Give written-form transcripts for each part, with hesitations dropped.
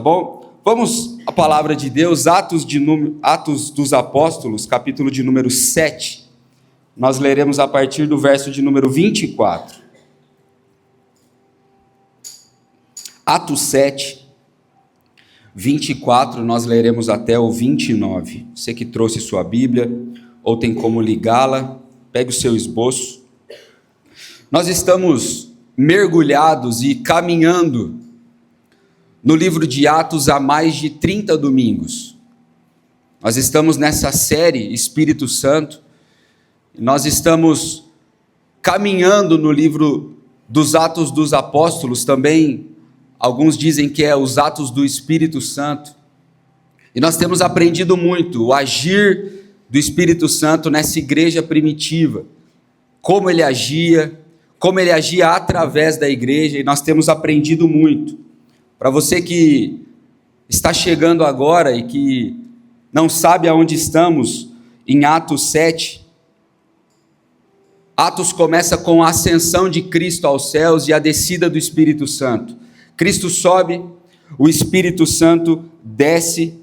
Tá bom? Vamos à palavra de Deus, Atos dos Apóstolos, capítulo de número 7. Nós leremos a partir do verso de número 24. Atos 7, 24, nós leremos até o 29. Você que trouxe sua Bíblia, ou tem como ligá-la, pegue o seu esboço. Nós estamos mergulhados e caminhando no livro de Atos há mais de 30 domingos. Nós estamos nessa série Espírito Santo, nós estamos caminhando no livro dos Atos dos Apóstolos, também alguns dizem que é os Atos do Espírito Santo, e nós temos aprendido muito o agir do Espírito Santo nessa igreja primitiva, como ele agia através da igreja, e nós temos aprendido muito. Para você que está chegando agora e que não sabe aonde estamos, em Atos 7, Atos começa com a ascensão de Cristo aos céus e a descida do Espírito Santo. Cristo sobe, o Espírito Santo desce,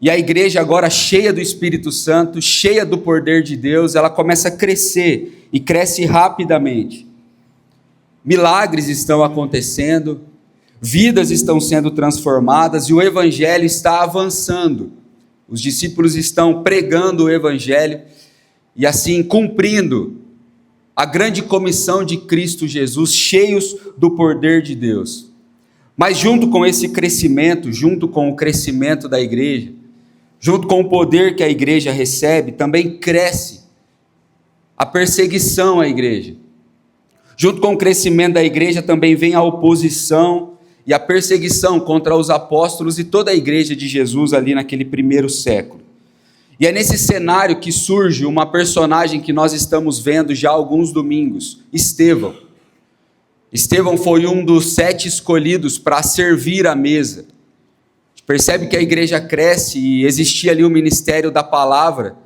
e a igreja agora cheia do Espírito Santo, cheia do poder de Deus, ela começa a crescer, e cresce rapidamente. Milagres estão acontecendo, vidas estão sendo transformadas e o evangelho está avançando. Os discípulos estão pregando o evangelho e assim cumprindo a grande comissão de Cristo Jesus, cheios do poder de Deus. Mas junto com esse crescimento, junto com o crescimento da igreja, junto com o poder que a igreja recebe, também cresce a perseguição à igreja. Junto com o crescimento da igreja também vem a oposição e a perseguição contra os apóstolos e toda a igreja de Jesus ali naquele primeiro século. E é nesse cenário que surge uma personagem que nós estamos vendo já há alguns domingos, Estevão. Estevão foi um dos 7 escolhidos para servir à mesa. A gente percebe que a igreja cresce e existia ali o ministério da palavra,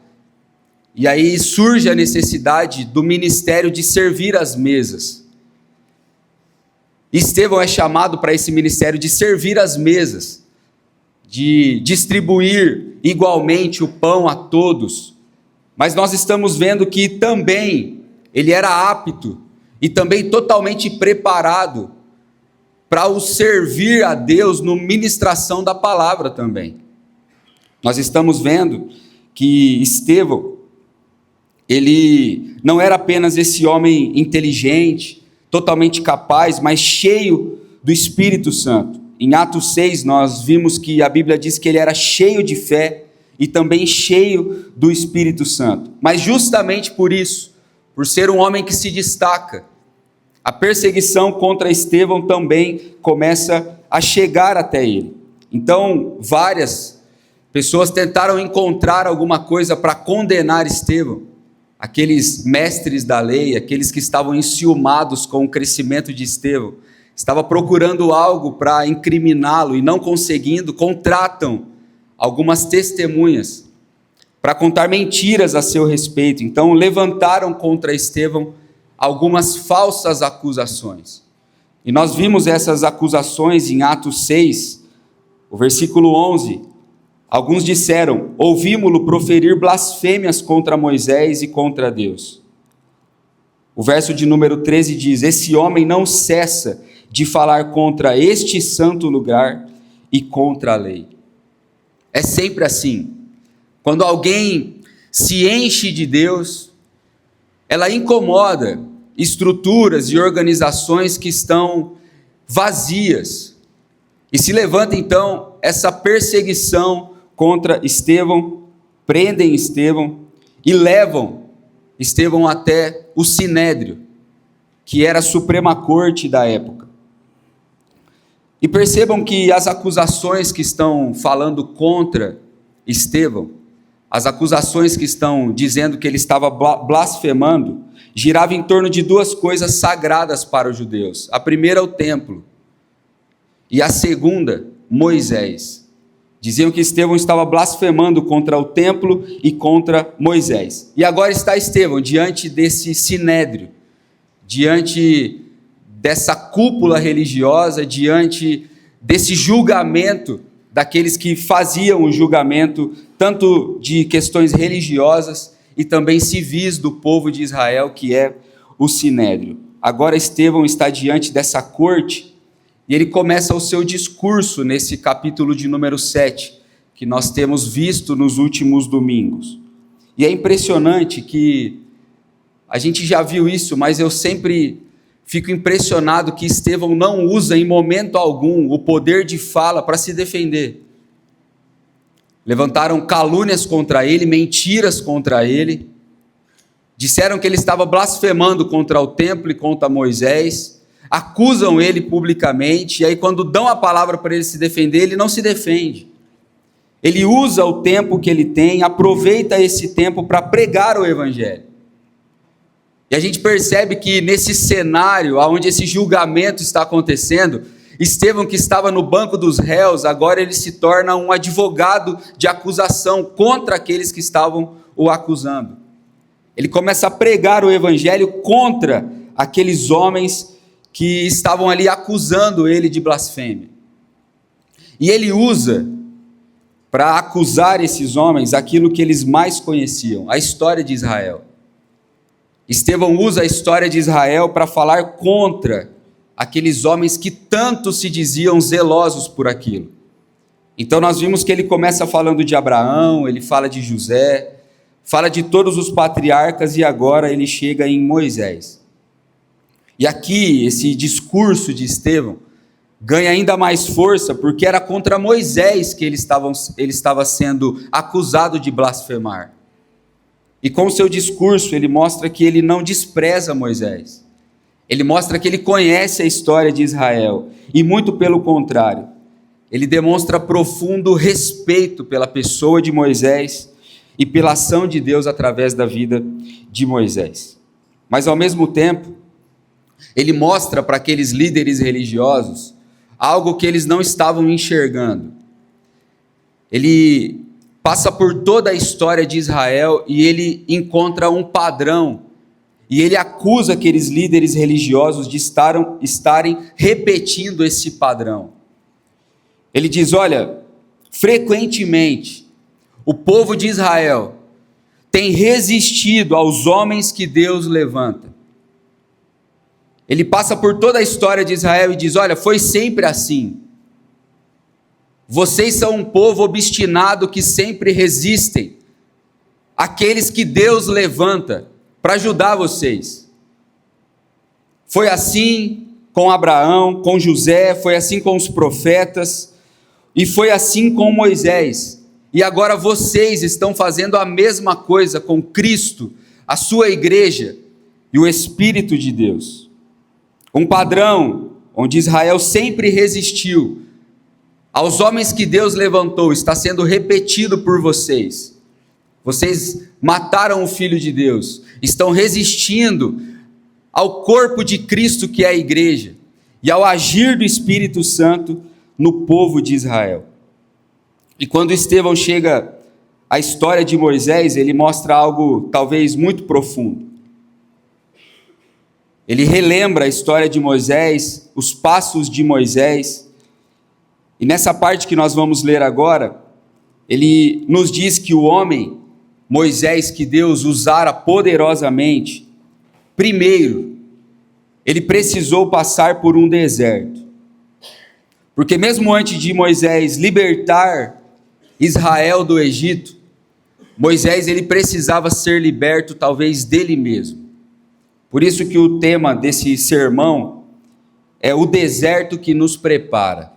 e aí surge a necessidade do ministério de servir às mesas. Estevão é chamado para esse ministério de servir às mesas, de distribuir igualmente o pão a todos, mas nós estamos vendo que também ele era apto e também totalmente preparado para o servir a Deus no ministração da palavra também. Nós estamos vendo que Estevão, ele não era apenas esse homem inteligente, totalmente capaz, mas cheio do Espírito Santo. Em Atos 6, nós vimos que a Bíblia diz que ele era cheio de fé e também cheio do Espírito Santo. Mas justamente por isso, por ser um homem que se destaca, a perseguição contra Estevão também começa a chegar até ele. Então, várias pessoas tentaram encontrar alguma coisa para condenar Estevão. Aqueles mestres da lei, aqueles que estavam enciumados com o crescimento de Estevão, estavam procurando algo para incriminá-lo e não conseguindo, contratam algumas testemunhas para contar mentiras a seu respeito. Então levantaram contra Estevão algumas falsas acusações. E nós vimos essas acusações em Atos 6, o versículo 11. Alguns disseram: ouvimos-lo proferir blasfêmias contra Moisés e contra Deus. O verso de número 13 diz: esse homem não cessa de falar contra este santo lugar e contra a lei. É sempre assim. Quando alguém se enche de Deus, ela incomoda estruturas e organizações que estão vazias. E se levanta então essa perseguição contra Estevão, prendem Estevão e levam Estevão até o Sinédrio, que era a Suprema Corte da época. E percebam que as acusações que estão falando contra Estevão, as acusações que estão dizendo que ele estava blasfemando, giravam em torno de 2 coisas sagradas para os judeus. A primeira, o templo, e a segunda, Moisés. Diziam que Estevão estava blasfemando contra o templo e contra Moisés. E agora está Estevão diante desse sinédrio, diante dessa cúpula religiosa, diante desse julgamento daqueles que faziam o julgamento, tanto de questões religiosas e também civis do povo de Israel, que é o Sinédrio. Agora Estevão está diante dessa corte e ele começa o seu discurso nesse capítulo de número 7, que nós temos visto nos últimos domingos. E é impressionante que a gente já viu isso, mas eu sempre fico impressionado que Estevão não usa em momento algum o poder de fala para se defender. Levantaram calúnias contra ele, mentiras contra ele, disseram que ele estava blasfemando contra o templo e contra Moisés, acusam ele publicamente, e aí quando dão a palavra para ele se defender, ele não se defende. Ele usa o tempo que ele tem, aproveita esse tempo para pregar o evangelho. E a gente percebe que nesse cenário, onde esse julgamento está acontecendo, Estevão, que estava no banco dos réus, agora ele se torna um advogado de acusação contra aqueles que estavam o acusando. Ele começa a pregar o evangelho contra aqueles homens que estavam ali acusando ele de blasfêmia. E ele usa, para acusar esses homens, aquilo que eles mais conheciam, a história de Israel. Estevão usa a história de Israel para falar contra aqueles homens que tanto se diziam zelosos por aquilo. Então nós vimos que ele começa falando de Abraão, ele fala de José, fala de todos os patriarcas e agora ele chega em Moisés. E aqui esse discurso de Estevão ganha ainda mais força porque era contra Moisés que ele estava sendo acusado de blasfemar. E com o seu discurso ele mostra que ele não despreza Moisés. Ele mostra que ele conhece a história de Israel. E muito pelo contrário, ele demonstra profundo respeito pela pessoa de Moisés e pela ação de Deus através da vida de Moisés. Mas ao mesmo tempo, ele mostra para aqueles líderes religiosos algo que eles não estavam enxergando. Ele passa por toda a história de Israel e ele encontra um padrão. E ele acusa aqueles líderes religiosos de estarem repetindo esse padrão. Ele diz, olha, frequentemente o povo de Israel tem resistido aos homens que Deus levanta. Ele passa por toda a história de Israel e diz, olha, foi sempre assim. Vocês são um povo obstinado que sempre resistem àqueles que Deus levanta para ajudar vocês. Foi assim com Abraão, com José, foi assim com os profetas, e foi assim com Moisés. E agora vocês estão fazendo a mesma coisa com Cristo, a sua igreja e o Espírito de Deus. Um padrão onde Israel sempre resistiu aos homens que Deus levantou está sendo repetido por vocês. Vocês mataram o Filho de Deus, estão resistindo ao corpo de Cristo que é a igreja e ao agir do Espírito Santo no povo de Israel. E quando Estevão chega à história de Moisés, ele mostra algo talvez muito profundo. Ele relembra a história de Moisés, os passos de Moisés, e nessa parte que nós vamos ler agora, ele nos diz que o homem, Moisés, que Deus usara poderosamente, primeiro, ele precisou passar por um deserto. Porque mesmo antes de Moisés libertar Israel do Egito, Moisés ele precisava ser liberto talvez dele mesmo. Por isso que o tema desse sermão é o deserto que nos prepara.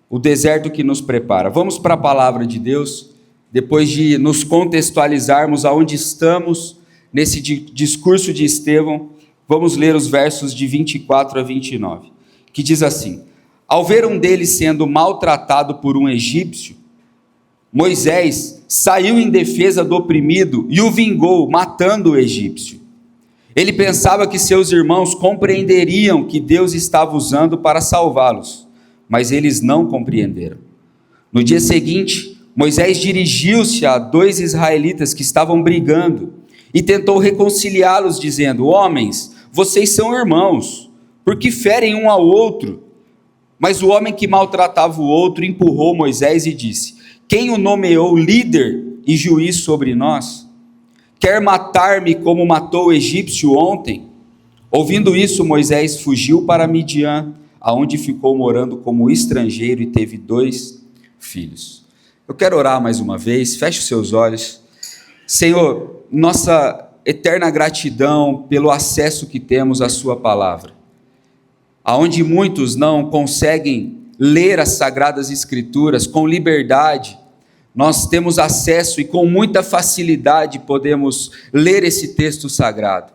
O deserto que nos prepara. Vamos para a palavra de Deus, depois de nos contextualizarmos aonde estamos nesse discurso de Estevão, vamos ler os versos de 24 a 29, que diz assim: ao ver um deles sendo maltratado por um egípcio, Moisés saiu em defesa do oprimido e o vingou, matando o egípcio. Ele pensava que seus irmãos compreenderiam que Deus estava usando para salvá-los, mas eles não compreenderam. No dia seguinte, Moisés dirigiu-se a 2 israelitas que estavam brigando e tentou reconciliá-los, dizendo: homens, vocês são irmãos, por que ferem um ao outro? Mas o homem que maltratava o outro empurrou Moisés e disse: quem o nomeou líder e juiz sobre nós? Quer matar-me como matou o egípcio ontem? Ouvindo isso, Moisés fugiu para Midian, aonde ficou morando como estrangeiro e teve 2 filhos. Eu quero orar mais uma vez, feche os seus olhos. Senhor, nossa eterna gratidão pelo acesso que temos à sua palavra. Aonde muitos não conseguem ler as Sagradas Escrituras com liberdade, nós temos acesso e com muita facilidade podemos ler esse texto sagrado.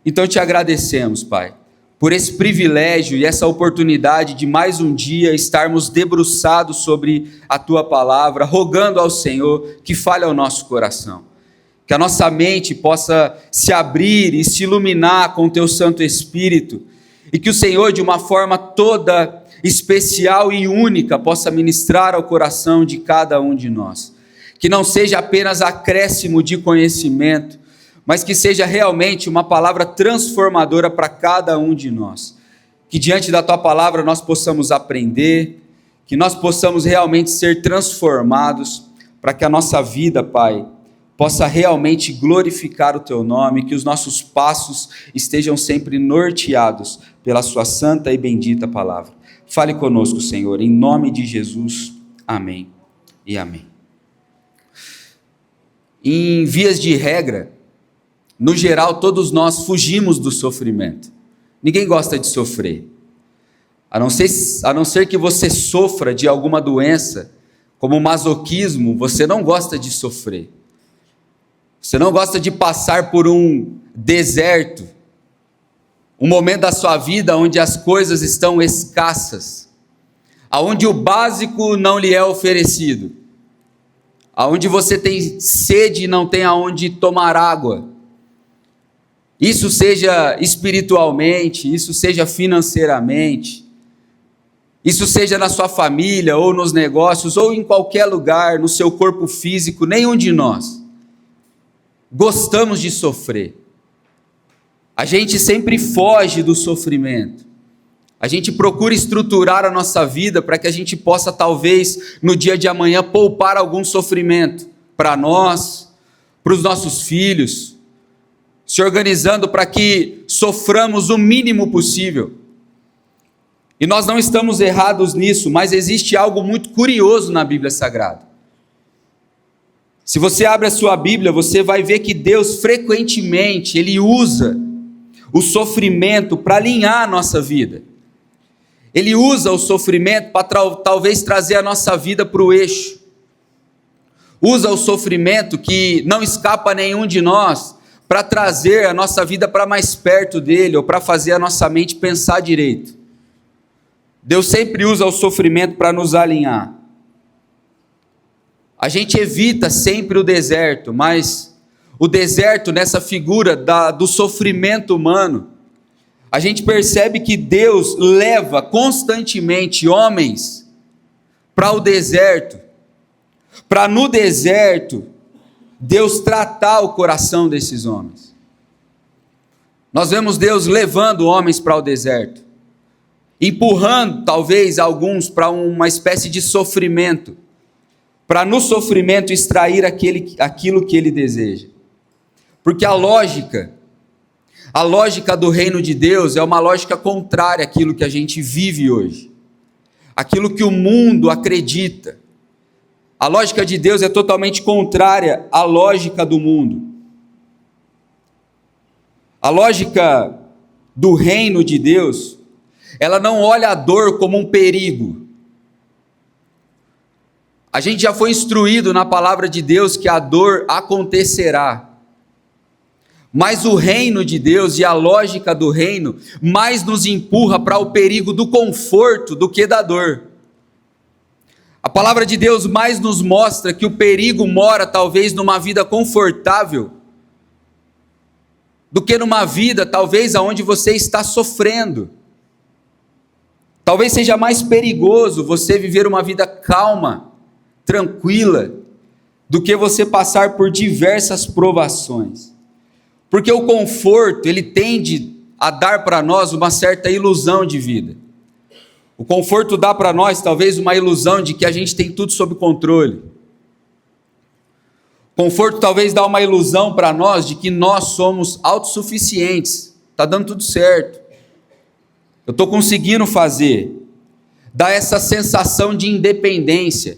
Então te agradecemos, Pai, por esse privilégio e essa oportunidade de mais um dia estarmos debruçados sobre a Tua palavra, rogando ao Senhor que fale ao nosso coração, que a nossa mente possa se abrir e se iluminar com o Teu Santo Espírito, e que o Senhor, de uma forma toda especial e única, possa ministrar ao coração de cada um de nós. Que não seja apenas acréscimo de conhecimento, mas que seja realmente uma palavra transformadora para cada um de nós. Que diante da Tua palavra nós possamos aprender, que nós possamos realmente ser transformados, para que a nossa vida, Pai, possa realmente glorificar o Teu nome, que os nossos passos estejam sempre norteados pela Sua santa e bendita palavra. Fale conosco, Senhor, em nome de Jesus. Amém e amém. Em vias de regra, no geral, todos nós fugimos do sofrimento. Ninguém gosta de sofrer. A não ser que você sofra de alguma doença, como o masoquismo, você não gosta de sofrer. Você não gosta de passar por um deserto, um momento da sua vida onde as coisas estão escassas, aonde o básico não lhe é oferecido, aonde você tem sede e não tem aonde tomar água. Isso seja espiritualmente, isso seja financeiramente, isso seja na sua família, ou nos negócios, ou em qualquer lugar, no seu corpo físico, nenhum de nós gostamos de sofrer. A gente sempre foge do sofrimento. A gente procura estruturar a nossa vida para que a gente possa, talvez, no dia de amanhã, poupar algum sofrimento para nós, para os nossos filhos, se organizando para que soframos o mínimo possível. E nós não estamos errados nisso, mas existe algo muito curioso na Bíblia Sagrada. Se você abre a sua Bíblia, você vai ver que Deus frequentemente, Ele usa o sofrimento para alinhar a nossa vida. Ele usa o sofrimento para talvez trazer a nossa vida para o eixo. Usa o sofrimento que não escapa a nenhum de nós para trazer a nossa vida para mais perto dele, ou para fazer a nossa mente pensar direito. Deus sempre usa o sofrimento para nos alinhar. A gente evita sempre o deserto, mas o deserto, nessa figura do sofrimento humano, a gente percebe que Deus leva constantemente homens para o deserto, para no deserto Deus tratar o coração desses homens. Nós vemos Deus levando homens para o deserto, empurrando talvez alguns para uma espécie de sofrimento, para no sofrimento extrair aquilo que Ele deseja. Porque a lógica do reino de Deus é uma lógica contrária àquilo que a gente vive hoje, aquilo que o mundo acredita. A lógica de Deus é totalmente contrária à lógica do mundo. A lógica do reino de Deus, ela não olha a dor como um perigo. A gente já foi instruído na palavra de Deus que a dor acontecerá. Mas o reino de Deus e a lógica do reino mais nos empurra para o perigo do conforto do que da dor. A palavra de Deus mais nos mostra que o perigo mora talvez numa vida confortável do que numa vida talvez aonde você está sofrendo. Talvez seja mais perigoso você viver uma vida calma, tranquila, do que você passar por diversas provações. Porque o conforto, ele tende a dar para nós uma certa ilusão de vida. O conforto dá para nós talvez uma ilusão de que a gente tem tudo sob controle. O conforto talvez dá uma ilusão para nós de que nós somos autossuficientes. Está dando tudo certo. Eu estou conseguindo fazer. Dá essa sensação de independência.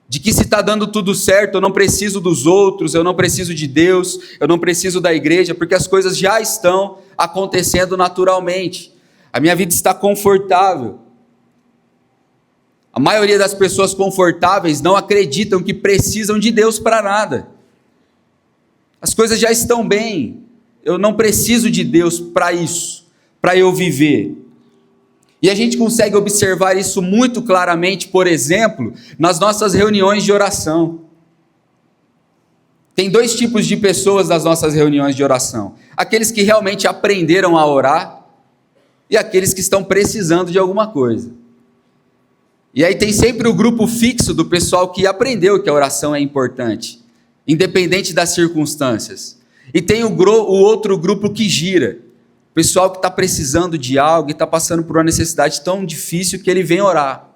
De que se está dando tudo certo, eu não preciso dos outros, eu não preciso de Deus, eu não preciso da igreja, porque as coisas já estão acontecendo naturalmente. A minha vida está confortável. A maioria das pessoas confortáveis não acreditam que precisam de Deus para nada. As coisas já estão bem. Eu não preciso de Deus para isso, para eu viver. E a gente consegue observar isso muito claramente, por exemplo, nas nossas reuniões de oração. Tem dois tipos de pessoas nas nossas reuniões de oração. Aqueles que realmente aprenderam a orar e aqueles que estão precisando de alguma coisa. E aí tem sempre o grupo fixo do pessoal que aprendeu que a oração é importante, independente das circunstâncias. E tem o outro grupo que gira, o pessoal que está precisando de algo e está passando por uma necessidade tão difícil que ele vem orar.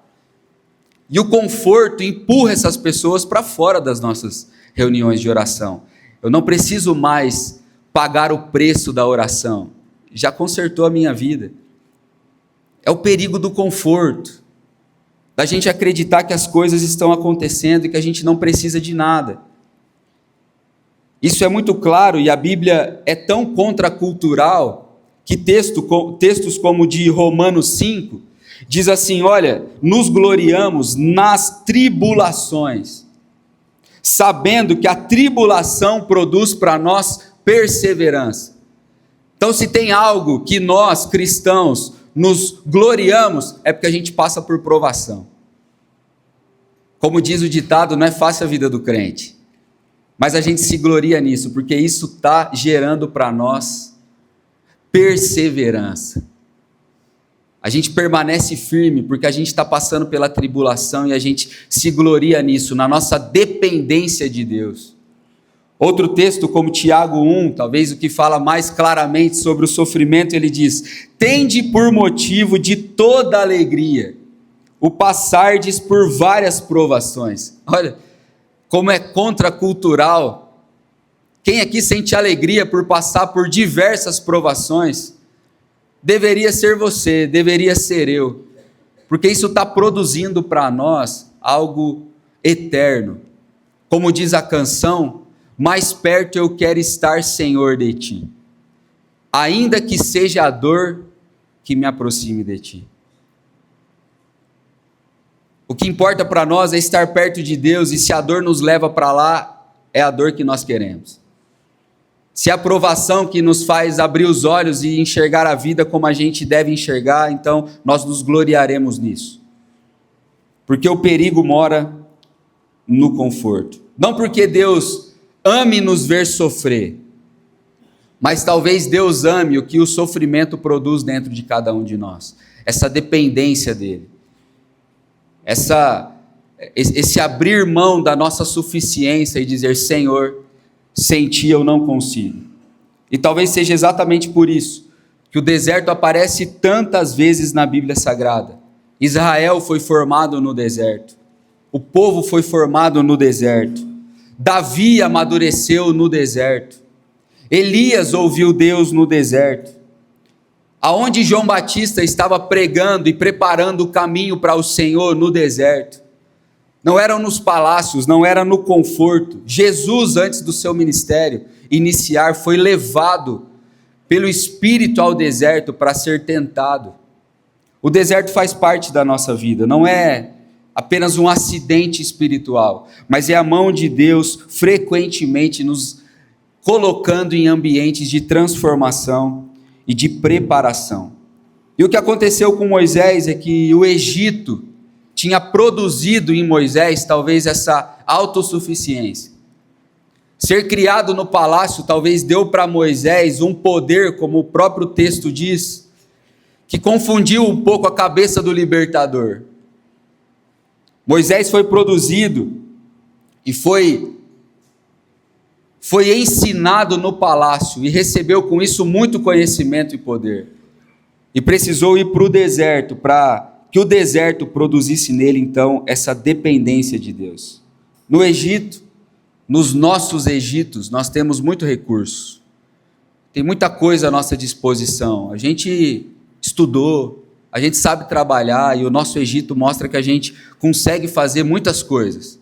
E o conforto empurra essas pessoas para fora das nossas reuniões de oração. Eu não preciso mais pagar o preço da oração, já consertou a minha vida. É o perigo do conforto. Da gente acreditar que as coisas estão acontecendo e que a gente não precisa de nada. Isso é muito claro e a Bíblia é tão contracultural que textos como o de Romanos 5 diz assim, olha, nos gloriamos nas tribulações, sabendo que a tribulação produz para nós perseverança. Então se tem algo que nós cristãos nos gloriamos, é porque a gente passa por provação. Como diz o ditado, não é fácil a vida do crente. Mas a gente se gloria nisso, porque isso está gerando para nós perseverança. A gente permanece firme, porque a gente está passando pela tribulação e a gente se gloria nisso, na nossa dependência de Deus. Outro texto, como Tiago 1, talvez o que fala mais claramente sobre o sofrimento, ele diz, tende por motivo de toda alegria, o passardes por várias provações. Olha, como é contracultural. Quem aqui sente alegria por passar por diversas provações? Deveria ser você, deveria ser eu, porque isso está produzindo para nós algo eterno. Como diz a canção, mais perto eu quero estar, Senhor, de Ti, ainda que seja a dor que me aproxime de Ti. O que importa para nós é estar perto de Deus, e se a dor nos leva para lá, é a dor que nós queremos. Se a provação que nos faz abrir os olhos e enxergar a vida como a gente deve enxergar, então nós nos gloriaremos nisso. Porque o perigo mora no conforto. Não porque Deus ame nos ver sofrer, mas talvez Deus ame o que o sofrimento produz dentro de cada um de nós. Essa dependência dele. Esse abrir mão da nossa suficiência e dizer, Senhor, sem Ti eu não consigo. E talvez seja exatamente por isso que o deserto aparece tantas vezes na Bíblia Sagrada. Israel foi formado no deserto. O povo foi formado no deserto. Davi amadureceu no deserto. Elias ouviu Deus no deserto. Aonde João Batista estava pregando e preparando o caminho para o Senhor no deserto. Não eram nos palácios, não era no conforto. Jesus, antes do seu ministério iniciar, foi levado pelo Espírito ao deserto para ser tentado. O deserto faz parte da nossa vida, não é apenas um acidente espiritual, mas é a mão de Deus frequentemente nos colocando em ambientes de transformação e de preparação. E o que aconteceu com Moisés é que o Egito tinha produzido em Moisés talvez essa autossuficiência. Ser criado no palácio talvez deu para Moisés um poder, como o próprio texto diz, que confundiu um pouco a cabeça do libertador. Moisés foi produzido e foi ensinado no palácio e recebeu com isso muito conhecimento e poder. E precisou ir para o deserto para que o deserto produzisse nele, então, essa dependência de Deus. No Egito, nos nossos Egitos, nós temos muito recurso. Tem muita coisa à nossa disposição. A gente estudou, a gente sabe trabalhar, e o nosso Egito mostra que a gente consegue fazer muitas coisas.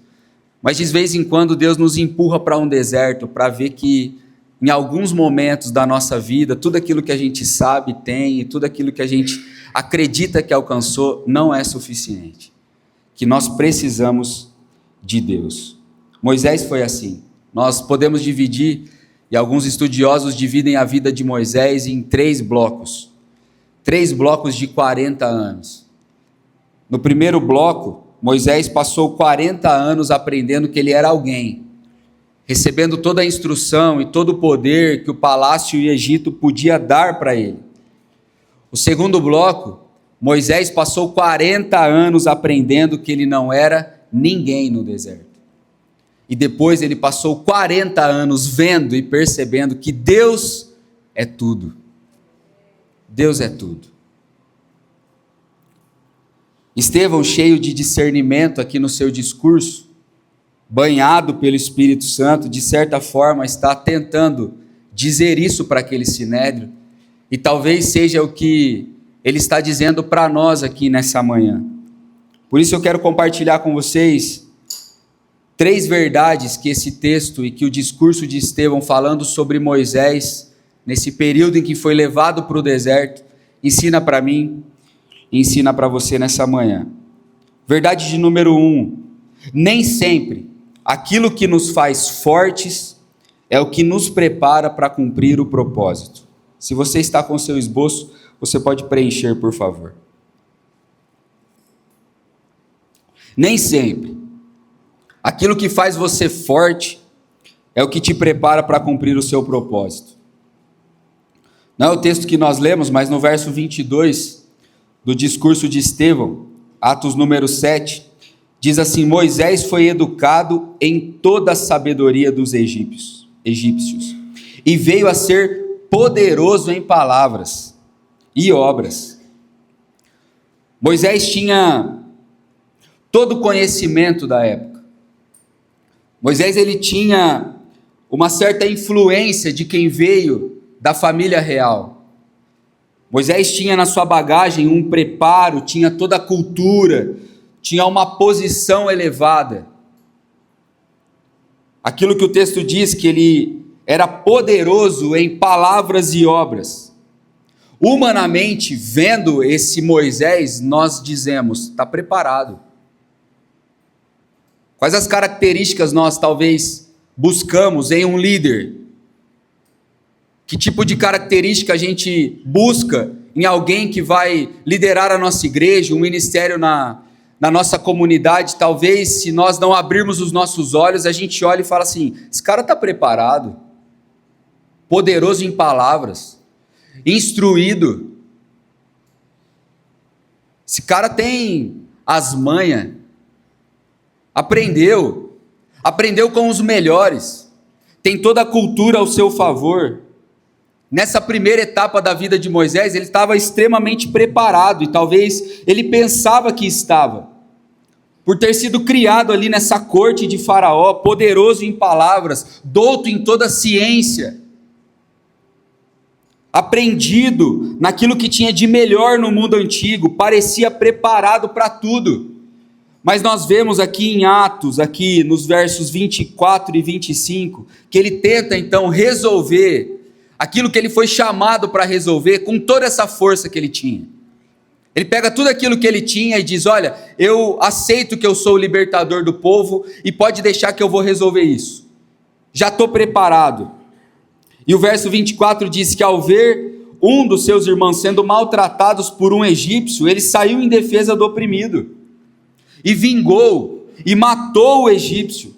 Mas de vez em quando Deus nos empurra para um deserto, para ver que em alguns momentos da nossa vida, tudo aquilo que a gente sabe, tem, e tudo aquilo que a gente acredita que alcançou, não é suficiente. Que nós precisamos de Deus. Moisés foi assim. Nós podemos dividir, e alguns estudiosos dividem a vida de Moisés em 3 blocos. 3 blocos de 40 anos. No primeiro bloco, Moisés passou 40 anos aprendendo que ele era alguém, recebendo toda a instrução e todo o poder que o palácio e o Egito podia dar para ele. O segundo bloco, Moisés passou 40 anos aprendendo que ele não era ninguém no deserto. E depois ele passou 40 anos vendo e percebendo que Deus é tudo. Deus é tudo. Estevão, cheio de discernimento aqui no seu discurso, banhado pelo Espírito Santo, de certa forma está tentando dizer isso para aquele sinédrio, e talvez seja o que ele está dizendo para nós aqui nessa manhã. Por isso eu quero compartilhar com vocês 3 verdades que esse texto e que o discurso de Estevão falando sobre Moisés, nesse período em que foi levado para o deserto, ensina para mim e ensina para você nessa manhã. Verdade de número 1, nem sempre aquilo que nos faz fortes é o que nos prepara para cumprir o propósito. Se você está com o seu esboço, você pode preencher, por favor. Nem sempre aquilo que faz você forte é o que te prepara para cumprir o seu propósito. Não é o texto que nós lemos, mas no verso 22 do discurso de Estevão, Atos número 7, diz assim: Moisés foi educado em toda a sabedoria dos egípcios, e veio a ser poderoso em palavras e obras. Moisés tinha todo o conhecimento da época. Moisés ele tinha uma certa influência de quem veio da família real. Moisés tinha na sua bagagem um preparo, tinha toda a cultura, tinha uma posição elevada. Aquilo que o texto diz, que ele era poderoso em palavras e obras. Humanamente, vendo esse Moisés, nós dizemos, está preparado. Quais as características nós talvez buscamos em um líder? Que tipo de característica a gente busca em alguém que vai liderar a nossa igreja, um ministério na nossa comunidade? Talvez, se nós não abrirmos os nossos olhos, a gente olha e fala assim: esse cara está preparado, poderoso em palavras, instruído, esse cara tem as manhas, aprendeu com os melhores, tem toda a cultura ao seu favor. Nessa primeira etapa da vida de Moisés, ele estava extremamente preparado, e talvez ele pensava que estava, por ter sido criado ali nessa corte de Faraó, poderoso em palavras, douto em toda a ciência, aprendido naquilo que tinha de melhor no mundo antigo, parecia preparado para tudo. Mas nós vemos aqui em Atos, aqui nos versos 24 e 25, que ele tenta então resolver aquilo que ele foi chamado para resolver com toda essa força que ele tinha. Ele pega tudo aquilo que ele tinha e diz: olha, eu aceito que eu sou o libertador do povo e pode deixar que eu vou resolver isso. Já estou preparado. E o verso 24 diz que ao ver um dos seus irmãos sendo maltratados por um egípcio, ele saiu em defesa do oprimido e vingou e matou o egípcio.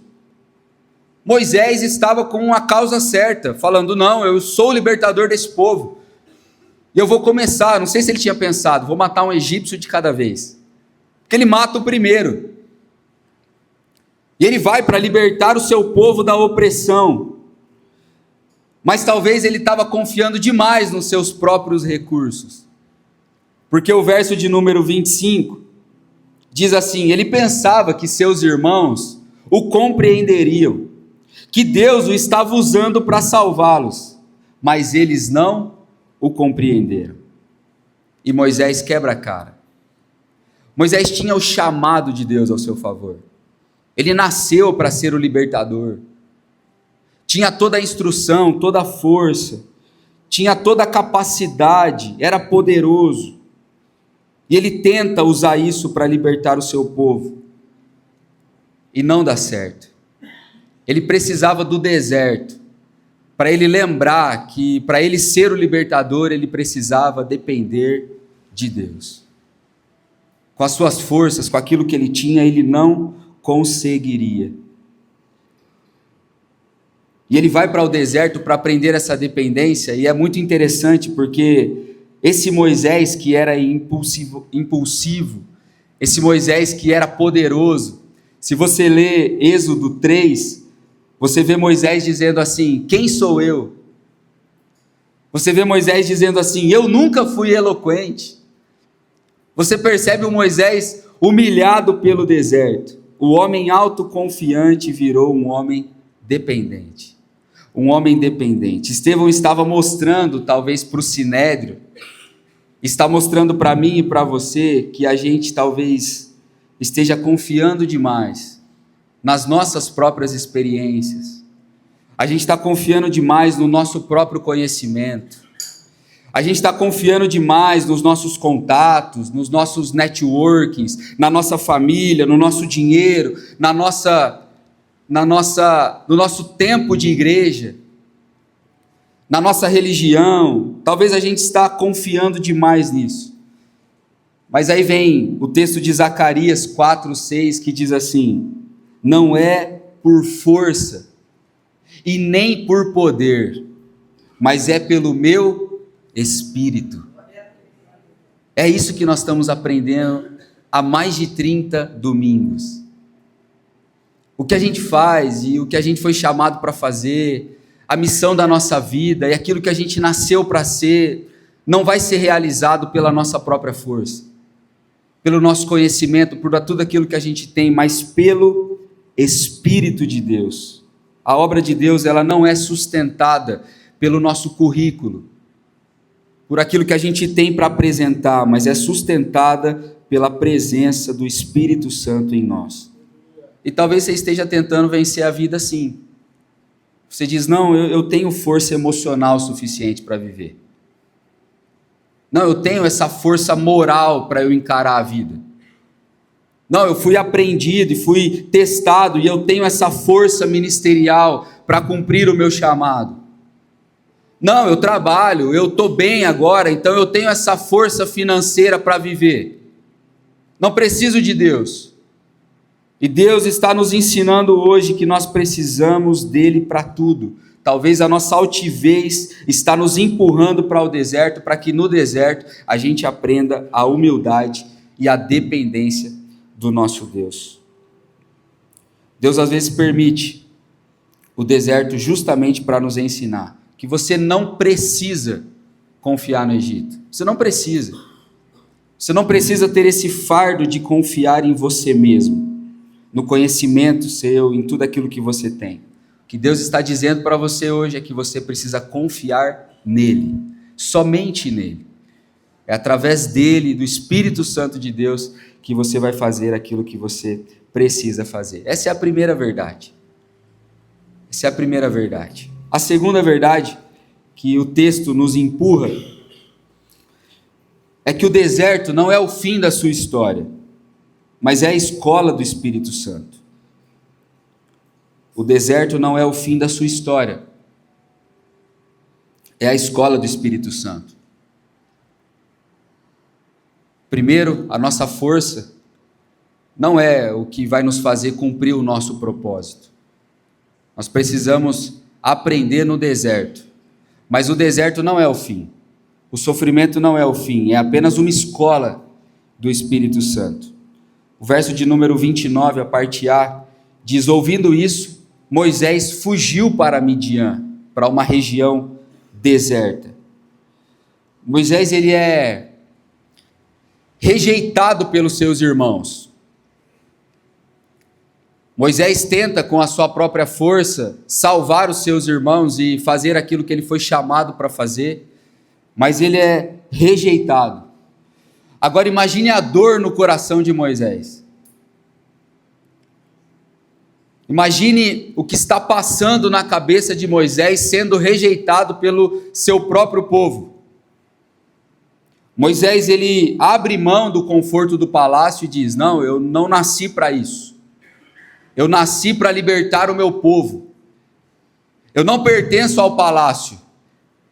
Moisés estava com a causa certa, falando: não, eu sou o libertador desse povo, e eu vou começar, não sei se ele tinha pensado, vou matar um egípcio de cada vez, porque ele mata o primeiro, e ele vai para libertar o seu povo da opressão, mas talvez ele estava confiando demais nos seus próprios recursos, porque o verso de número 25 diz assim: ele pensava que seus irmãos o compreenderiam, que Deus o estava usando para salvá-los, mas eles não o compreenderam. E Moisés quebra a cara. Moisés tinha o chamado de Deus ao seu favor. Ele nasceu para ser o libertador. Tinha toda a instrução, toda a força, tinha toda a capacidade, era poderoso. E ele tenta usar isso para libertar o seu povo. E não dá certo. Ele precisava do deserto para ele lembrar que para ele ser o libertador, ele precisava depender de Deus. Com as suas forças, com aquilo que ele tinha, ele não conseguiria. E ele vai para o deserto para aprender essa dependência, e é muito interessante porque esse Moisés que era impulsivo, esse Moisés que era poderoso, se você lê Êxodo 3, você vê Moisés dizendo assim: quem sou eu? Você vê Moisés dizendo assim: eu nunca fui eloquente. Você percebe o Moisés humilhado pelo deserto. O homem autoconfiante virou um homem dependente. Um homem dependente. Estevão estava mostrando, talvez para o Sinédrio, está mostrando para mim e para você que a gente talvez esteja confiando demais nas nossas próprias experiências. A gente está confiando demais no nosso próprio conhecimento. A gente está confiando demais nos nossos contatos, nos nossos networkings, na nossa família, no nosso dinheiro, no nosso tempo de igreja, na nossa religião. Talvez a gente está confiando demais nisso. Mas aí vem o texto de Zacarias 4:6 que diz assim: não é por força e nem por poder, mas é pelo meu Espírito. É isso que nós estamos aprendendo há mais de 30 domingos. O que a gente faz e o que a gente foi chamado para fazer, a missão da nossa vida e aquilo que a gente nasceu para ser, não vai ser realizado pela nossa própria força, pelo nosso conhecimento, por tudo aquilo que a gente tem, mas pelo Espírito de Deus. A obra de Deus, ela não é sustentada pelo nosso currículo, por aquilo que a gente tem para apresentar, mas é sustentada pela presença do Espírito Santo em nós. E talvez você esteja tentando vencer a vida assim. Você diz: não, eu tenho força emocional suficiente para viver. Não, eu tenho essa força moral para eu encarar a vida. Não, eu fui apreendido e fui testado e eu tenho essa força ministerial para cumprir o meu chamado. Não, eu trabalho, eu estou bem agora, então eu tenho essa força financeira para viver. Não preciso de Deus. E Deus está nos ensinando hoje que nós precisamos dele para tudo. Talvez a nossa altivez está nos empurrando para o deserto, para que no deserto a gente aprenda a humildade e a dependência do nosso Deus. Deus às vezes permite o deserto justamente para nos ensinar que você não precisa confiar no Egito. Você não precisa. Você não precisa ter esse fardo de confiar em você mesmo, no conhecimento seu, em tudo aquilo que você tem. O que Deus está dizendo para você hoje é que você precisa confiar nele, somente nele. É através dele, do Espírito Santo de Deus, que você vai fazer aquilo que você precisa fazer. Essa é a primeira verdade. Essa é a primeira verdade. A segunda verdade que o texto nos empurra é que o deserto não é o fim da sua história, mas é a escola do Espírito Santo. O deserto não é o fim da sua história, é a escola do Espírito Santo. Primeiro, a nossa força não é o que vai nos fazer cumprir o nosso propósito. Nós precisamos aprender no deserto, mas o deserto não é o fim. O sofrimento não é o fim, é apenas uma escola do Espírito Santo. O verso de número 29, a parte A, diz: ouvindo isso, Moisés fugiu para Midian, para uma região deserta. Moisés, ele é rejeitado pelos seus irmãos. Moisés tenta, com a sua própria força, salvar os seus irmãos e fazer aquilo que ele foi chamado para fazer, mas ele é rejeitado. Agora imagine a dor no coração de Moisés. Imagine o que está passando na cabeça de Moisés sendo rejeitado pelo seu próprio povo. Moisés, ele abre mão do conforto do palácio e diz: não, eu não nasci para isso. Eu nasci para libertar o meu povo. Eu não pertenço ao palácio.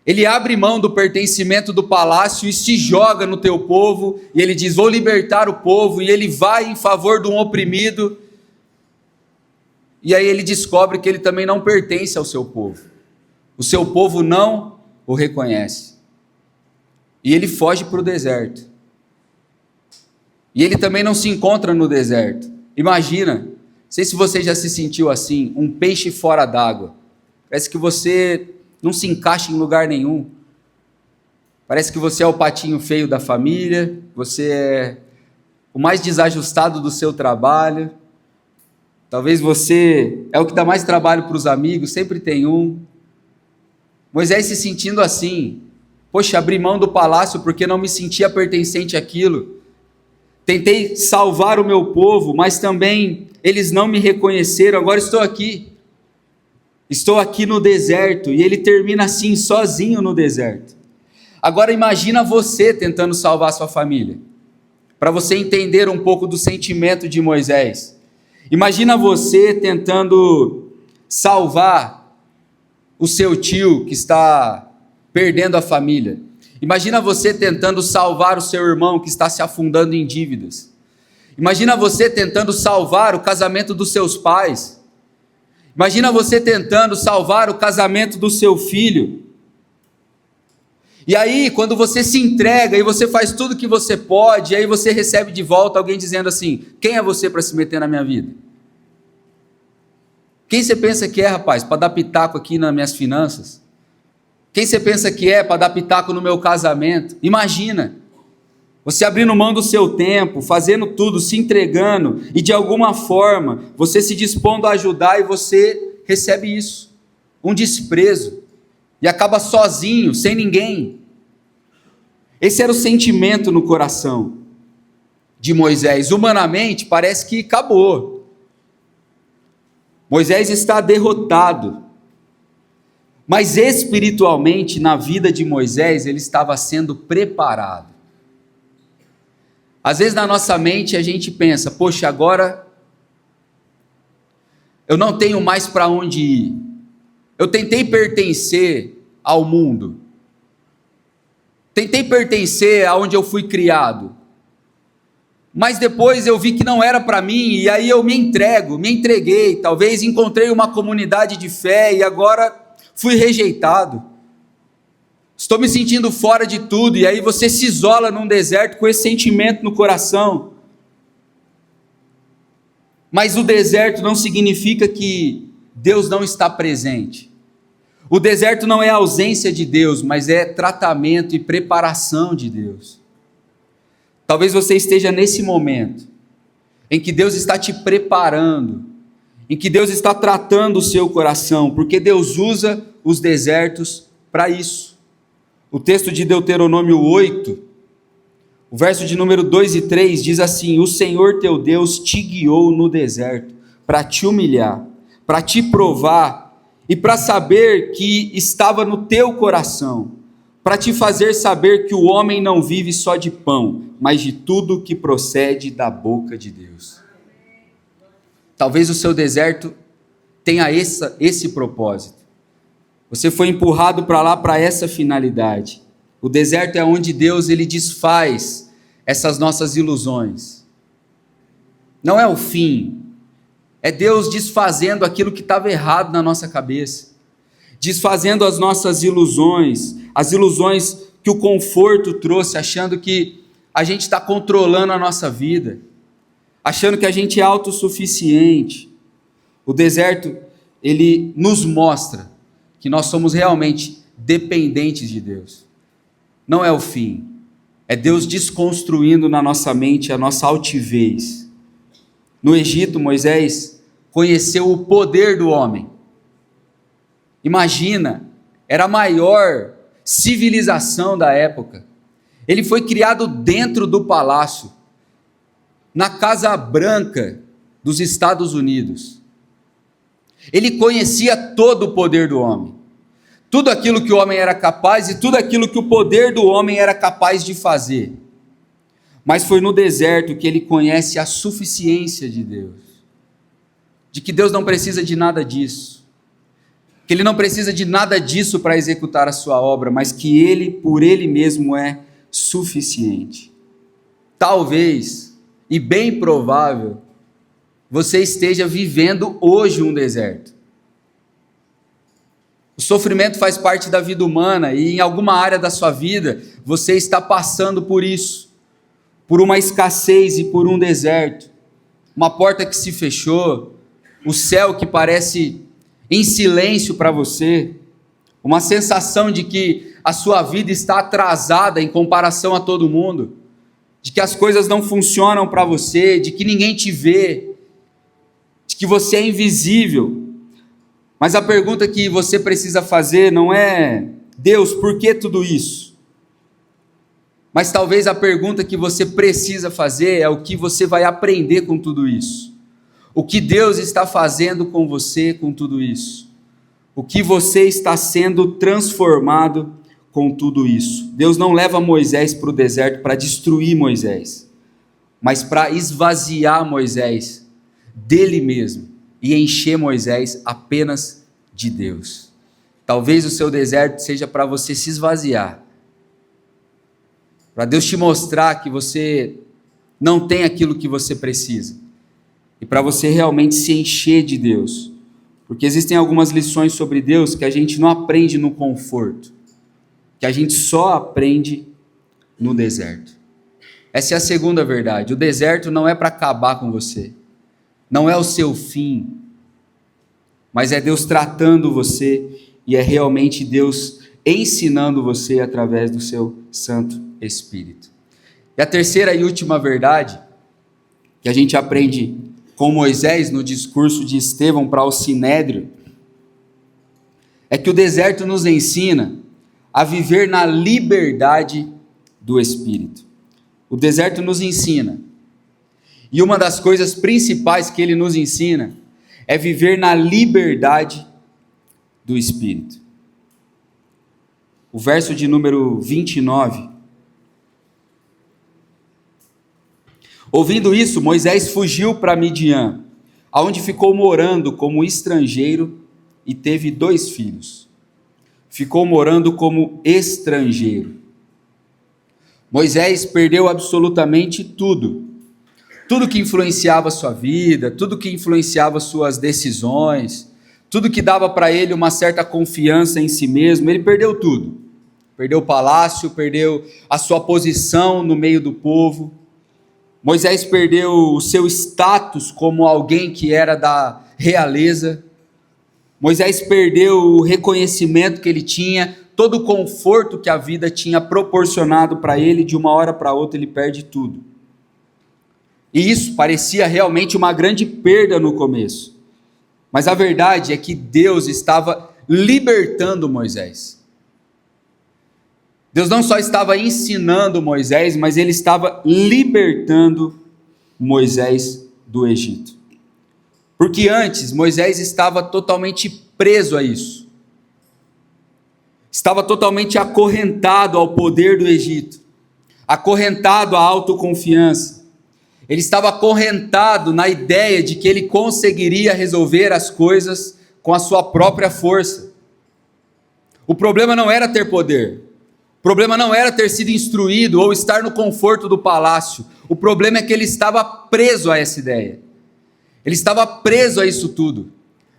Ele abre mão do pertencimento do palácio e se joga no teu povo, e ele diz: vou libertar o povo, e ele vai em favor de um oprimido, e aí ele descobre que ele também não pertence ao seu povo. O seu povo não o reconhece. E ele foge para o deserto. E ele também não se encontra no deserto. Imagina, não sei se você já se sentiu assim, um peixe fora d'água. Parece que você não se encaixa em lugar nenhum. Parece que você é o patinho feio da família, você é o mais desajustado do seu trabalho. Talvez você é o que dá mais trabalho para os amigos, sempre tem um. Moisés se sentindo assim: poxa, abri mão do palácio porque não me sentia pertencente àquilo. Tentei salvar o meu povo, mas também eles não me reconheceram. Agora estou aqui. Estou aqui no deserto. E ele termina assim, sozinho no deserto. Agora imagina você tentando salvar sua família. Para você entender um pouco do sentimento de Moisés. Imagina você tentando salvar o seu tio que está perdendo a família. Imagina você tentando salvar o seu irmão que está se afundando em dívidas. Imagina você tentando salvar o casamento dos seus pais. Imagina você tentando salvar o casamento do seu filho. E aí, quando você se entrega e você faz tudo o que você pode, e aí você recebe de volta alguém dizendo assim: quem é você para se meter na minha vida? Quem você pensa que é, rapaz, para dar pitaco aqui nas minhas finanças? Quem você pensa que é para dar pitaco no meu casamento? Imagina, você abrindo mão do seu tempo, fazendo tudo, se entregando, e de alguma forma, você se dispondo a ajudar e você recebe isso, um desprezo, e acaba sozinho, sem ninguém. Esse era o sentimento no coração de Moisés. Humanamente, parece que acabou. Moisés está derrotado. Mas espiritualmente, na vida de Moisés, ele estava sendo preparado. Às vezes na nossa mente a gente pensa: poxa, agora eu não tenho mais para onde ir. Eu tentei pertencer ao mundo. Tentei pertencer aonde eu fui criado. Mas depois eu vi que não era para mim, e aí eu me entreguei. Talvez encontrei uma comunidade de fé e agora fui rejeitado. Estou me sentindo fora de tudo. E aí você se isola num deserto com esse sentimento no coração. Mas o deserto não significa que Deus não está presente. O deserto não é ausência de Deus, mas é tratamento e preparação de Deus. Talvez você esteja nesse momento em que Deus está te preparando, em que Deus está tratando o seu coração, porque Deus usa os desertos para isso. O texto de Deuteronômio 8, o verso de número 2 e 3 diz assim: o Senhor teu Deus te guiou no deserto para te humilhar, para te provar e para saber que estava no teu coração, para te fazer saber que o homem não vive só de pão, mas de tudo que procede da boca de Deus. Talvez o seu deserto tenha esse propósito. Você foi empurrado para lá para essa finalidade. O deserto é onde Deus ele desfaz essas nossas ilusões. Não é o fim. É Deus desfazendo aquilo que estava errado na nossa cabeça. Desfazendo as nossas ilusões. As ilusões que o conforto trouxe, achando que a gente está controlando a nossa vida. Achando que a gente é autossuficiente. O deserto, ele nos mostra que nós somos realmente dependentes de Deus. Não é o fim. É Deus desconstruindo na nossa mente a nossa altivez. No Egito, Moisés conheceu o poder do homem. Imagina, era a maior civilização da época. Ele foi criado dentro do palácio, na Casa Branca dos Estados Unidos. Ele conhecia todo o poder do homem, tudo aquilo que o homem era capaz e tudo aquilo que o poder do homem era capaz de fazer. Mas foi no deserto que ele conhece a suficiência de Deus, de que Deus não precisa de nada disso, que Ele não precisa de nada disso para executar a sua obra, mas que Ele, por Ele mesmo, é suficiente. Talvez, e bem provável, você esteja vivendo hoje um deserto. O sofrimento faz parte da vida humana e em alguma área da sua vida você está passando por isso, por uma escassez e por um deserto, uma porta que se fechou, o céu que parece em silêncio para você, uma sensação de que a sua vida está atrasada em comparação a todo mundo, de que as coisas não funcionam para você, de que ninguém te vê, de que você é invisível. Mas a pergunta que você precisa fazer não é: Deus, por que tudo isso? Mas talvez a pergunta que você precisa fazer é: o que você vai aprender com tudo isso? O que Deus está fazendo com você com tudo isso? O que você está sendo transformado com tudo isso? Deus não leva Moisés para o deserto para destruir Moisés, mas para esvaziar Moisés dele mesmo e encher Moisés apenas de Deus. Talvez o seu deserto seja para você se esvaziar, para Deus te mostrar que você não tem aquilo que você precisa, e para você realmente se encher de Deus, porque existem algumas lições sobre Deus que a gente não aprende no conforto, que a gente só aprende no deserto. Essa é a segunda verdade. O deserto não é para acabar com você, não é o seu fim, mas é Deus tratando você e é realmente Deus ensinando você através do seu Santo Espírito. E a terceira e última verdade que a gente aprende com Moisés no discurso de Estevão para o Sinédrio é que o deserto nos ensina a viver na liberdade do Espírito. O deserto nos ensina, e uma das coisas principais que ele nos ensina é viver na liberdade do Espírito. O verso de número 29. Ouvindo isso, Moisés fugiu para Midian, aonde ficou morando como estrangeiro e teve 2 filhos. Ficou morando como estrangeiro. Moisés perdeu absolutamente tudo. Tudo que influenciava a sua vida, tudo que influenciava suas decisões, tudo que dava para ele uma certa confiança em si mesmo, ele perdeu tudo. Perdeu o palácio, perdeu a sua posição no meio do povo. Moisés perdeu o seu status como alguém que era da realeza. Moisés perdeu o reconhecimento que ele tinha, todo o conforto que a vida tinha proporcionado para ele. De uma hora para outra ele perde tudo. E isso parecia realmente uma grande perda no começo. Mas a verdade é que Deus estava libertando Moisés. Deus não só estava ensinando Moisés, mas ele estava libertando Moisés do Egito. Porque antes Moisés estava totalmente preso a isso. Estava totalmente acorrentado ao poder do Egito, acorrentado à autoconfiança. Ele estava acorrentado na ideia de que ele conseguiria resolver as coisas com a sua própria força. O problema não era ter poder. O problema não era ter sido instruído ou estar no conforto do palácio. O problema é que ele estava preso a essa ideia. Ele estava preso a isso tudo,